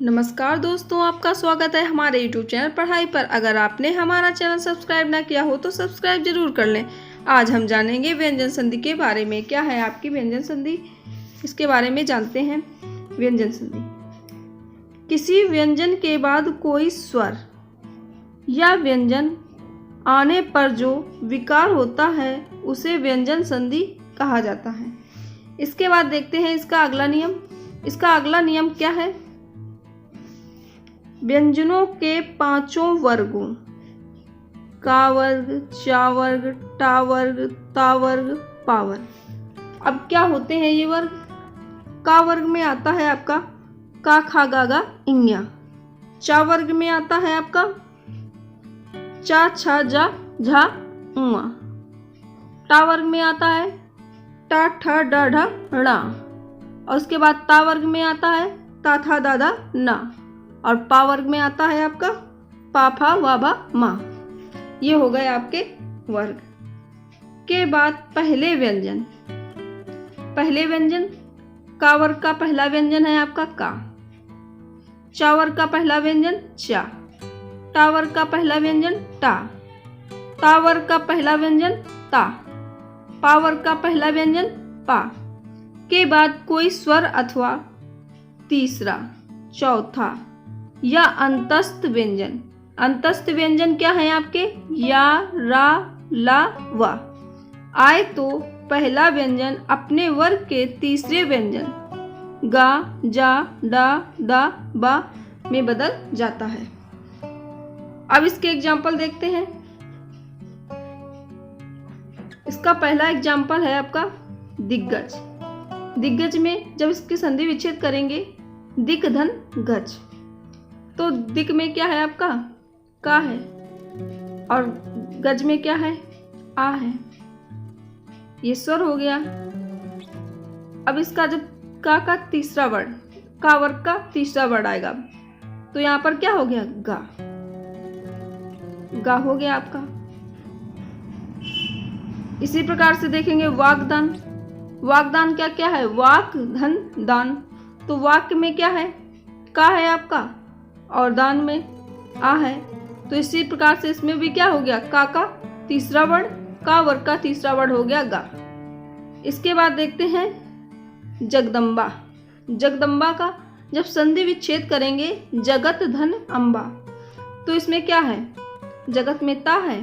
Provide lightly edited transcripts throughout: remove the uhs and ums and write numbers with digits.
नमस्कार दोस्तों, आपका स्वागत है हमारे YouTube चैनल पढ़ाई पर। अगर आपने हमारा चैनल सब्सक्राइब ना किया हो तो सब्सक्राइब जरूर कर लें। आज हम जानेंगे व्यंजन संधि के बारे में। क्या है आपकी व्यंजन संधि, इसके बारे में जानते हैं। व्यंजन संधि किसी व्यंजन के बाद कोई स्वर या व्यंजन आने पर जो विकार होता है उसे व्यंजन संधि कहा जाता है। इसके बाद देखते हैं इसका अगला नियम। इसका अगला नियम क्या है? व्यंजनों के पांचों वर्गों का वर्ग, चा वर्ग, टा वर्ग, ता वर्ग, पा वर्ग। अब क्या होते हैं ये वर्ग? का वर्ग में आता है आपका का, खा, गा, गा, इंग्या। चा वर्ग में आता है आपका चा, छा, जा, झा, उआ। टा वर्ग में आता है टा, ठा, डा, ढा, ड़ा। और उसके बाद ता वर्ग में आता है ता, था, दा, दा, ना। और पा वर्ग में आता है आपका पा, फा, वा, भा, मा। ये हो गए आपके वर्ग। के बाद पहले व्यंजन। पहले व्यंजन का वर्ग का पहला व्यंजन है आपका का। चा वर्ग का पहला व्यंजन चा। टा वर्ग का पहला व्यंजन टा। ता वर्ग का पहला व्यंजन ता। पा वर्ग का पहला व्यंजन पा। के बाद कोई स्वर अथवा तीसरा, चौथा या अंतस्थ व्यंजन। अंतस्थ व्यंजन क्या है आपके? या, रा, ला, वा आए तो पहला व्यंजन अपने वर्ग के तीसरे व्यंजन गा, जा, डा, दा, बा में बदल जाता है। अब इसके एग्जाम्पल देखते हैं। इसका पहला एग्जाम्पल है आपका दिग्गज। दिग्गज में जब इसकी संधि विच्छेद करेंगे दिक, धन, गज, तो दिक में क्या है आपका का है और गज में क्या है आ है। ये स्वर हो गया। अब इसका जब का तीसरा वर्ड, का वर्ग का तीसरा वर्ड आएगा तो यहां पर क्या हो गया गा। गा हो गया आपका। इसी प्रकार से देखेंगे वाक्दान। वाक्दान क्या क्या है? वाक, धन, दान। तो वाक्य में क्या है? का है आपका और दान में आ है। तो इसी प्रकार से इसमें भी क्या हो गया का तीसरा वर्ड, का वर्ग का तीसरा वर्ड हो गया गा। इसके बाद देखते हैं जगदम्बा। जगदम्बा का जब संधि विच्छेद करेंगे जगत, धन, अम्बा, तो इसमें क्या है? जगत में ता है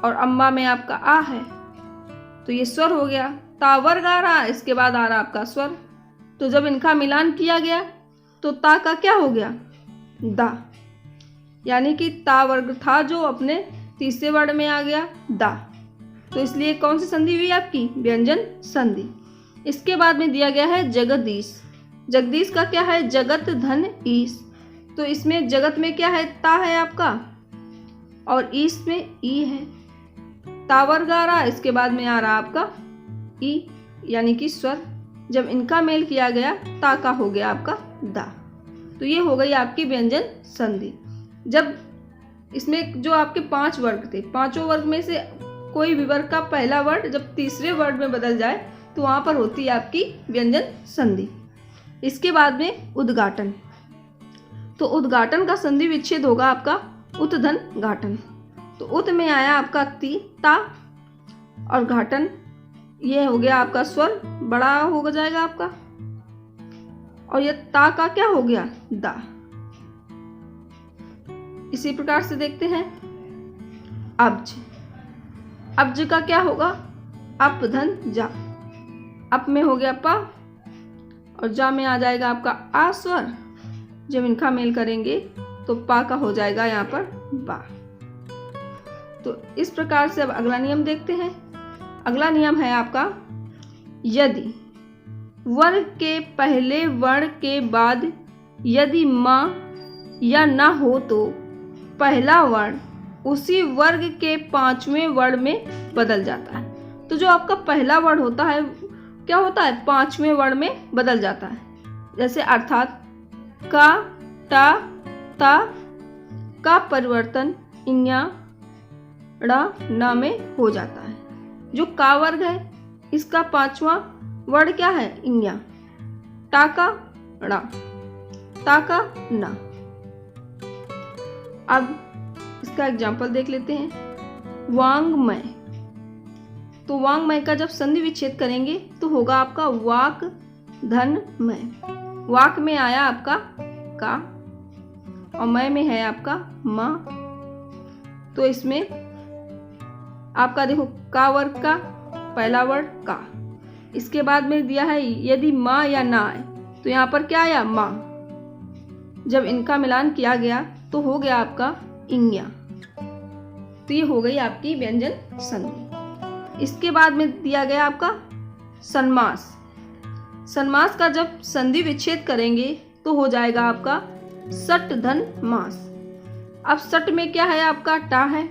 और अम्बा में आपका आ है। तो ये स्वर हो गया। ता वर्ग आ रहा, इसके बाद आ रहा आपका स्वर। तो जब इनका मिलान किया गया तो ता का क्या हो गया दा, यानी कि ता वर्ग था जो अपने तीसरे वर्ड में आ गया दा। तो इसलिए कौन सी संधि हुई आपकी? व्यंजन संधि। इसके बाद में दिया गया है जगदीश। जगदीश का क्या है? जगत, धन, ईश। तो इसमें जगत में क्या है? ता है आपका और ईश में ई है। ता वर्ग आ रहा, इसके बाद में आ रहा आपका ई, यानी कि स्वर। जब इनका मेल किया गया ता का हो गया आपका दा। तो ये हो गई आपकी व्यंजन संधि। जब इसमें जो आपके 5 वर्ग थे, पांचों वर्ग में से कोई भी वर्ग का पहला वर्ड जब तीसरे वर्ड में बदल जाए तो वहां पर होती है आपकी व्यंजन संधि। इसके बाद में उद्घाटन। तो उद्घाटन का संधि विच्छेद होगा आपका उत, धन, घाटन। तो उत में आया आपका ती, ता और घाटन, ये हो गया आपका स्वर, बड़ा हो जाएगा आपका। और ये ता का क्या हो गया दा। इसी प्रकार से देखते हैं अब्ज। अब्ज का क्या होगा? अप, धन, जा। अप में हो गया पा और जा में आ जाएगा आपका आ स्वर। जब इनका मेल करेंगे तो पा का हो जाएगा यहाँ पर बा। तो इस प्रकार से अब अगला नियम देखते हैं। अगला नियम है आपका यदि वर्ग के पहले वर्ण के बाद यदि माँ या ना हो तो पहला वर्ण उसी वर्ग के 5वें वर्ण में बदल जाता है। तो जो आपका पहला वर्ण होता है क्या होता है? 5वें वर्ण में बदल जाता है। जैसे अर्थात का, टा, ता का परिवर्तन इंया, ड़ा, ना में हो जाता है। जो का वर्ग है इसका 5वां वर्ड क्या है? इंया। टा का ड़ा। ता का ना। अब इसका एग्जाम्पल देख लेते हैं। वांग्मय, तो वांग्मय का जब संधि विच्छेद करेंगे तो होगा आपका वाक धन मय। वाक में आया आपका का और मय में है आपका मा, तो इसमें आपका देखो का वर्ग का पहला वर्ड का, इसके बाद में दिया है यदि माँ या ना आए तो यहाँ पर क्या आया माँ। जब इनका मिलान किया गया तो हो गया आपका इंग्या। तो ये हो गई आपकी व्यंजन संधि। इसके बाद में दिया गया आपका सन्मास। सन्मास का जब संधि विच्छेद करेंगे तो हो जाएगा आपका सट धन मास। अब सट में क्या है आपका टा है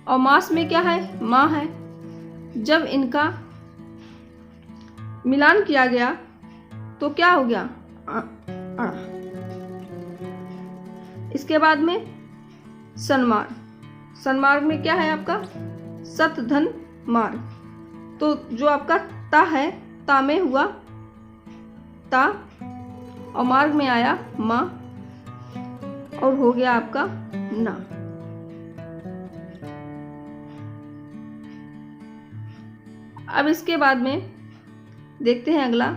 और मास में क्या है माँ है। जब इनका मिलान किया गया तो क्या हो गया अ। इसके बाद में सन्मार्ग। सन्मार्ग में क्या है आपका सत धन मार्ग, तो जो आपका ता है ता में हुआ ता और मार्ग में आया माँ और हो गया आपका ना। अब इसके बाद में देखते हैं अगला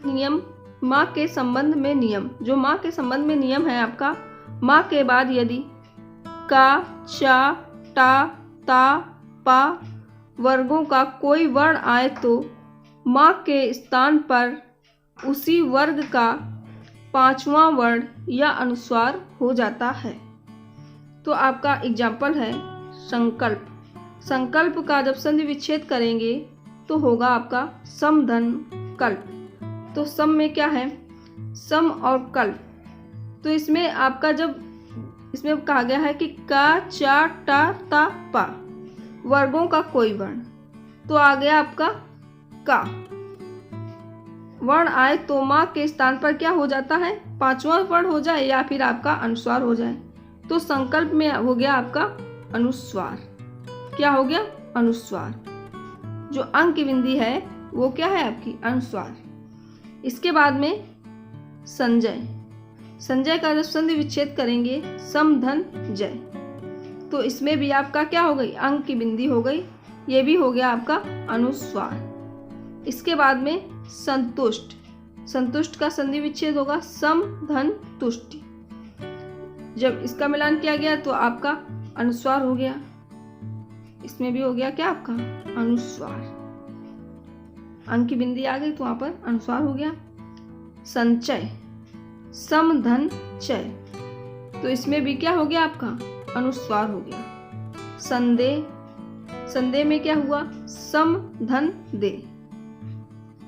नियम, माँ के संबंध में नियम। जो माँ के संबंध में नियम है आपका, माँ के बाद यदि का चा टा ता पा वर्गों का कोई वर्ण आए तो माँ के स्थान पर उसी वर्ग का पांचवा वर्ण या अनुस्वार हो जाता है। तो आपका एग्जाम्पल है संकल्प। संकल्प का जब संधि विच्छेद करेंगे तो होगा आपका सम धन कल्प। तो सम में क्या है सम और कल्प, तो इसमें आपका जब इसमें कहा गया है कि का चा टा ता पा वर्गों का कोई वर्ण, तो आ गया आपका का वर्ण आए तो माँ के स्थान पर क्या हो जाता है पांचवा वर्ण हो जाए या फिर आपका अनुस्वार हो जाए। तो संकल्प में हो गया आपका अनुस्वार। क्या हो गया अनुस्वार। जो अंक की बिंदी है वो क्या है आपकी अनुस्वार। इसके बाद में संजय। संजय का जब संधि विच्छेद करेंगे सम धन जय, तो इसमें भी आपका क्या हो गई अंक की बिंदी हो गई, ये भी हो गया आपका अनुस्वार। इसके बाद में संतुष्ट। संतुष्ट का संधि विच्छेद होगा सम धन तुष्टि। जब इसका मिलान किया गया तो आपका अनुस्वार हो गया, इसमें भी हो गया क्या आपका अनुस्वार। अंक की बिंदी आ गई तो वहां पर अनुस्वार हो गया। संचय सम धन चय, तो इसमें भी क्या हो गया आपका अनुस्वार हो गया। संदेह। संदेह में क्या हुआ सम धन दे,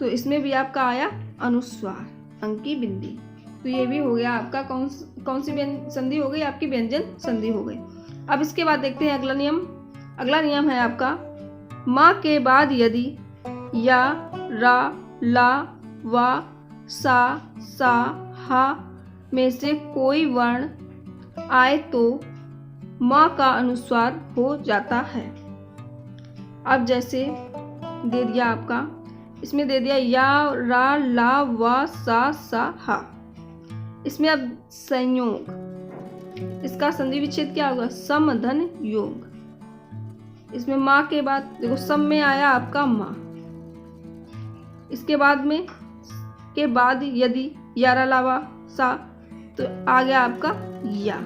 तो इसमें भी आपका आया अनुस्वार अंक की बिंदी। तो ये भी हो गया आपका कौन सी संधि हो गई आपकी व्यंजन संधि हो गई। अब इसके बाद देखते हैं अगला नियम। अगला नियम है आपका माँ के बाद यदि या रा ला वा सा सा हा में से कोई वर्ण आए तो माँ का अनुस्वार हो जाता है। अब जैसे दे दिया आपका, इसमें दे दिया या रा ला वा सा सा हा, इसमें अब संयोग, इसका संधि विच्छेद क्या होगा सम धन योग। इसमें माँ के बाद देखो सम में आया आपका माँ, इसके बाद में के बाद यदि यारा लावा सा तो आ गया आपका या,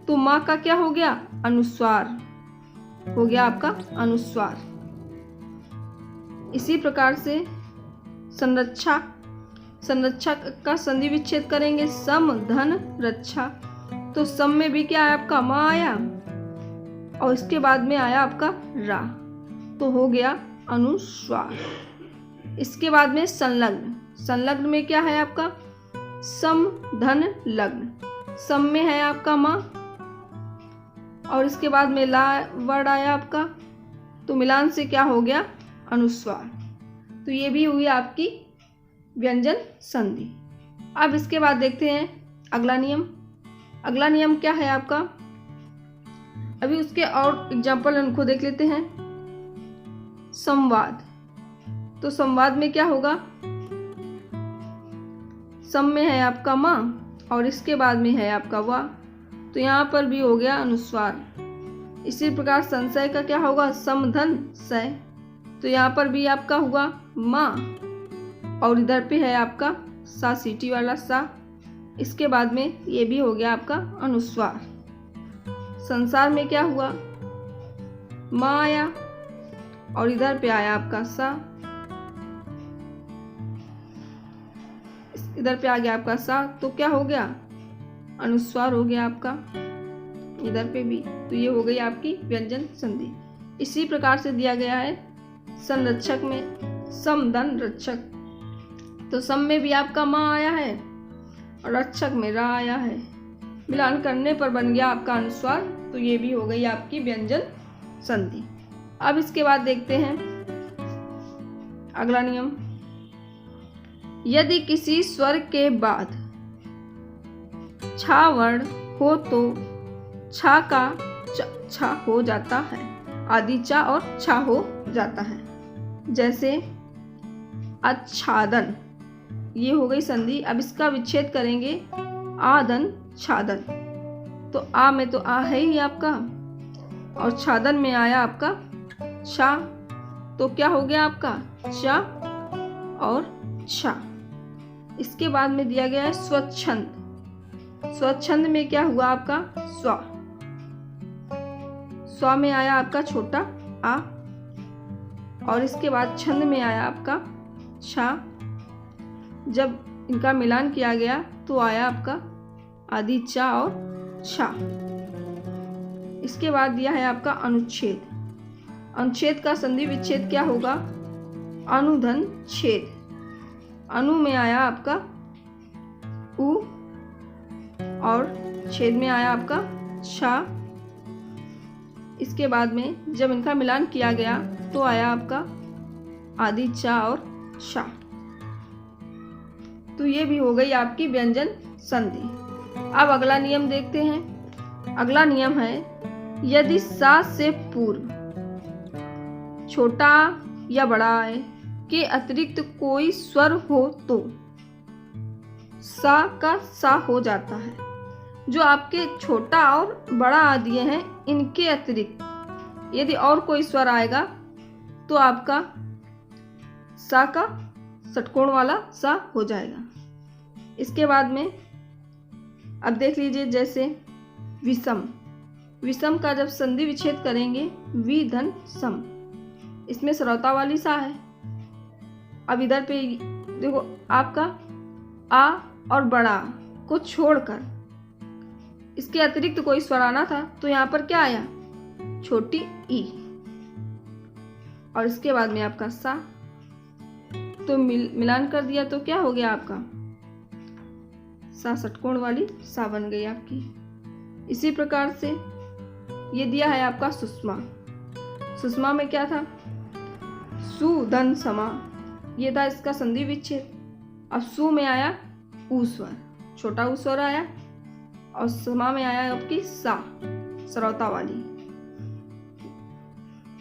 तो माँ का क्या हो गया अनुस्वार हो गया आपका अनुस्वार। इसी प्रकार से संरक्षा। संरक्षा का संधि विच्छेद करेंगे सम धन रक्षा, तो सम में भी क्या है आपका माँ आया और इसके बाद में आया आपका रा, तो हो गया अनुस्वार। इसके बाद में संलग्न। संलग्न में क्या है आपका सम धन लग्न, सम में है आपका माँ और इसके बाद में ला वर्ड आया आपका, तो मिलान से क्या हो गया अनुस्वार। तो ये भी हुई आपकी व्यंजन संधि। अब इसके बाद देखते हैं अगला नियम। अगला नियम क्या है आपका, अभी उसके और एग्जाम्पल उनको देख लेते हैं। संवाद। तो संवाद में क्या होगा सम में है आपका माँ और इसके बाद में है आपका वा, तो यहाँ पर भी हो गया अनुस्वार। इसी प्रकार संशय का क्या होगा, समधन सय, तो यहाँ पर भी आपका हुआ माँ और इधर पे है आपका सा सीटी वाला सा, इसके बाद में ये भी हो गया आपका अनुस्वार। संसार में क्या हुआ, माँ आया और इधर पे आया आपका सा, इधर पे आ गया आपका सा, तो क्या हो गया, अनुस्वार हो गया आपका इधर पे भी, तो ये हो गई आपकी व्यंजन संधि। इसी प्रकार से दिया गया है संरक्षक में समधन रक्षक, तो सम में भी आपका माँ आया है और रक्षक में रा आया है, मिलान करने पर बन गया आपका अनुस्वार, तो ये भी हो गई आपकी व्यंजन संधि। अब इसके बाद देखते हैं अगला नियम, यदि किसी स्वर के बाद छा वर्ण हो तो छा का छा हो जाता है, आदि चा और छा हो जाता है। जैसे आच्छादन, ये हो गई संधि। अब इसका विच्छेद करेंगे, आदन छादन, तो आ में तो आ है ही आपका और छादन में आया आपका छा, तो क्या हो गया आपका चा और छा। इसके बाद में दिया गया है स्वच्छंद, स्वच्छंद में क्या हुआ आपका स्वा, स्वा में आया आपका छोटा आ और इसके बाद छंद में आया आपका छा, जब इनका मिलान किया गया तो आया आपका आदि चा और छा। इसके बाद दिया है आपका अनुच्छेद, अनुच्छेद का संधि विच्छेद क्या होगा, अनुधन छेद, अनु में आया आपका उ और छेद में आया आपका छा, इसके बाद में जब इनका मिलान किया गया तो आया आपका आदि चा और शा, तो ये भी हो गई आपकी व्यंजन संधि। अब अगला नियम देखते हैं। अगला नियम है, यदि सा से पूर्व छोटा या बड़ा आए के अतिरिक्त कोई स्वर हो तो सा का सा हो जाता है। जो आपके छोटा और बड़ा आ दिए हैं, इनके अतिरिक्त यदि और कोई स्वर आएगा तो आपका सा का षटकोण वाला सा हो जाएगा। इसके बाद में अब देख लीजिए, जैसे विषम, विषम का जब संधि विच्छेद करेंगे वि धन सम, इसमें सरौता वाली सा है। अब इधर पे देखो आपका आ और बड़ा को छोड़कर इसके अतिरिक्त कोई स्वर आना था, तो यहाँ पर क्या आया, छोटी ई और इसके बाद में आपका सा, तो मिलान कर दिया तो क्या हो गया आपका सा षटकोण वाली सा बन गई आपकी। इसी प्रकार से ये दिया है आपका सुषमा, सुषमा में क्या था, सुधन समा, ये था इसका संधि विच्छेद। अब सु में आया ऊ स्वर, छोटा ऊ स्वर आया और समा में आया आपकी सा सरौता वाली।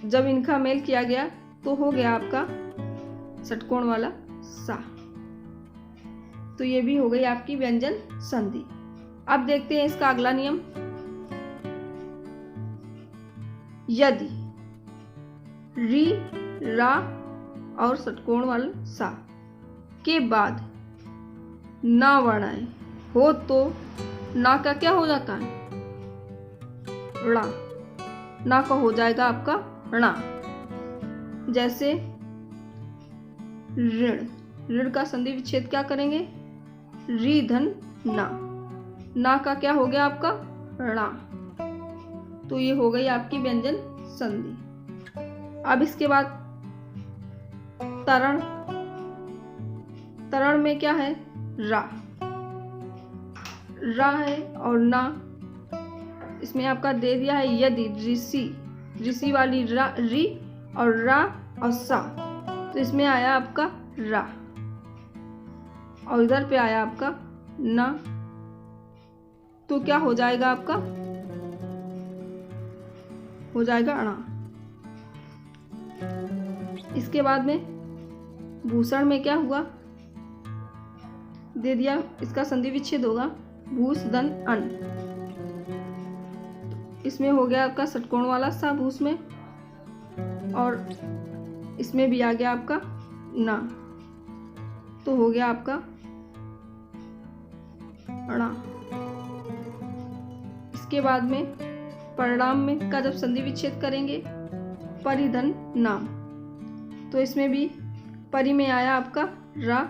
जब इनका मेल किया गया तो हो गया आपका षटकोण वाला सा, तो ये भी हो गई आपकी व्यंजन संधि। अब देखते हैं इसका अगला नियम, यदि री रा और षटकोण वाला सा के बाद ना वर्ण आए हो तो ना का क्या हो जाता है, ड़ा, ना का हो जाएगा आपका णा। जैसे ऋण, ऋण का संधि विच्छेद क्या करेंगे, री धन ना, ना का क्या हो गया आपका णा, तो ये हो गई आपकी व्यंजन संधि। अब इसके बाद तरण, तरण में क्या है, रा, रा है और ना, इसमें आपका दे दिया है यदि, ऋषि, ऋषि वाली रा, री और रा और सा, तो इसमें आया आपका रा और इधर पे आया आपका ना, तो क्या हो जाएगा आपका, हो जाएगा अणा। इसके बाद में भूषण में क्या हुआ, दे दिया, इसका संधि विच्छेद होगा भूस धन अन। इसमें हो गया आपका षटकोण वाला सा भूस में, और इसमें भी आ गया आपका ना, तो हो गया आपका अणा। इसके बाद में परिणाम में का जब संधि विच्छेद करेंगे परिधन नाम, तो इसमें भी परि में आया आपका रा,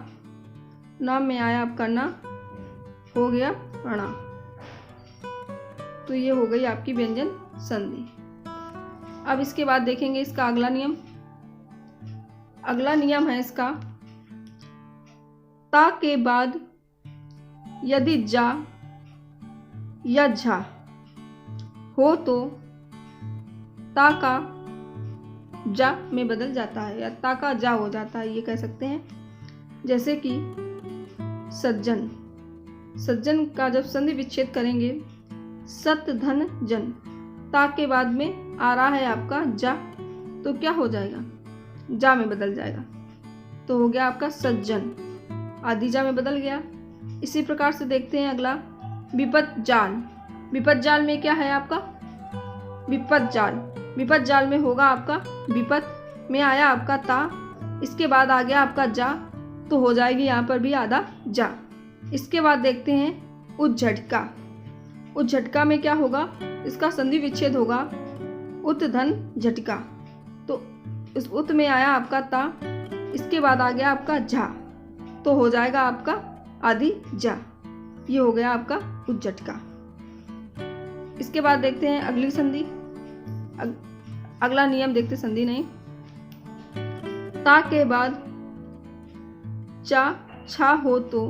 नाम में आया आपका ना, हो गया अणा। तो ये हो गई आपकी व्यंजन संधि। अब इसके बाद देखेंगे इसका अगला नियम। अगला नियम है इसका, ता के बाद यदि जा या झा हो तो ता का जा में बदल जाता है, या ता का जा हो जाता है, ये कह सकते हैं। जैसे कि सज्जन, सज्जन का जब संधि विच्छेद करेंगे सत धन जन, ता के बाद में आ रहा है आपका जा, तो क्या हो जाएगा, जा में बदल जाएगा, तो हो गया आपका सज्जन, आदि जा में बदल गया। इसी प्रकार से देखते हैं अगला विपत जाल। विपत जाल में क्या है आपका विपत जाल, विपत जाल में होगा आपका विपत में आया आपका ता, इसके बाद आ गया आपका जा, तो हो जाएगी यहाँ पर भी आधा जा। इसके बाद देखते हैं उज्झटका। उज्झटका में क्या होगा, इसका संधि विच्छेद होगा उत धन झटका, तो इस उत में आया आपका ता, इसके बाद आ गया आपका झा, तो हो जाएगा आपका आदि जा। ये हो गया आपका उज्झटका। इसके बाद देखते हैं अगली संधि। अगला नियम देखते, संधि नहीं, ता के बाद चा छा हो तो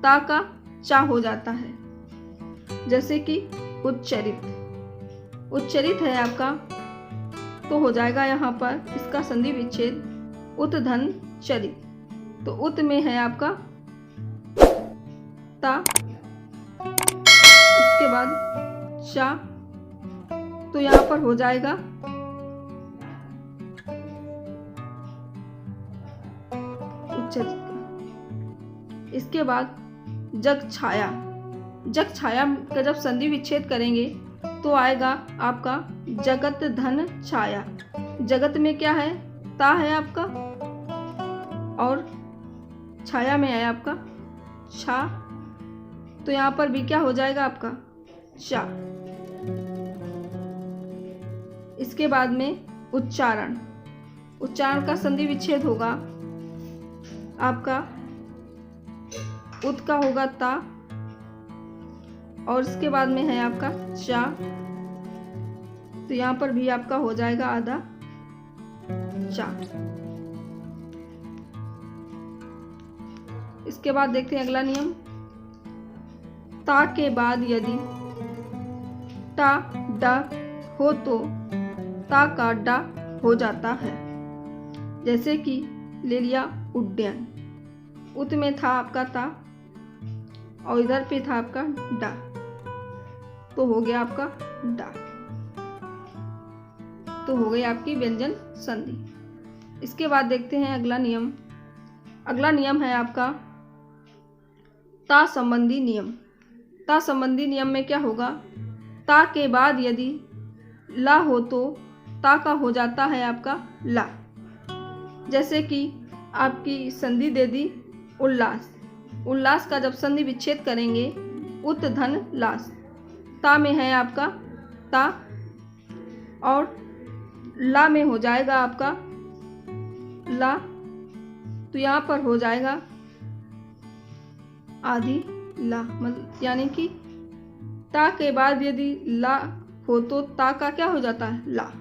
ता का चा हो जाता है। जैसे कि उच्चरित, उच्चरित है आपका, तो हो जाएगा यहाँ पर इसका संधि विच्छेद उत धन चरित, तो उत में है आपका ता, इसके बाद चा, तो यहाँ पर हो जाएगा उच्चरित। इसके बाद जग छाया, जग छाया का जब संधि विच्छेद करेंगे तो आएगा आपका जगत धन छाया। जगत में क्या है, ता है आपका, और छाया में है आपका छा, तो यहाँ पर भी क्या हो जाएगा आपका चा। इसके बाद में उच्चारण, उच्चारण का संधि विच्छेद होगा आपका उत का होगा ता, और इसके बाद में है आपका चा, तो यहाँ पर भी आपका हो जाएगा आधा चा। इसके बाद देखते हैं अगला नियम, ता के बाद यदि टा डा हो तो ता का डा हो जाता है। जैसे कि ले लिया उड्डयन, उत में था आपका ता और इधर पे था आपका डा, तो हो गया आपका डा, तो हो गई आपकी व्यंजन संधि। इसके बाद देखते हैं अगला नियम। अगला नियम है आपका ता संबंधी नियम। ता संबंधी नियम में क्या होगा, ता के बाद यदि ला हो तो ता का हो जाता है आपका ला। जैसे कि आपकी संधि दे दी उल्लास, उल्लास का जब संधि विच्छेद करेंगे उत धन लास, ता में है आपका ता, और ला में हो जाएगा आपका ला, तो यहाँ पर हो जाएगा आधी ला, मतलब यानी कि ता के बाद यदि ला हो तो ता का क्या हो जाता है ला।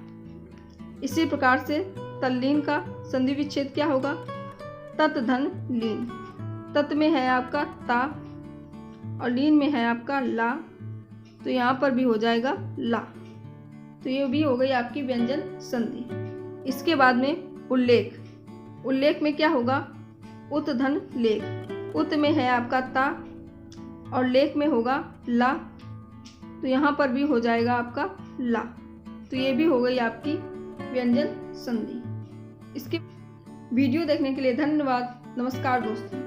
इसी प्रकार से तल्लीन का संधि विच्छेद क्या होगा, तत धन लीन, तत में है आपका ता और लीन में है आपका ला, तो यहाँ पर भी हो जाएगा ला, तो ये भी हो गई आपकी व्यंजन संधि। इसके बाद में उल्लेख, उल्लेख में क्या होगा, उत धन लेख, उत में है आपका ता और लेख में होगा ला, तो यहाँ पर भी हो जाएगा आपका ला, तो ये भी हो गई आपकी व्यंजन संधि। इसके वीडियो देखने के लिए धन्यवाद। नमस्कार दोस्तों।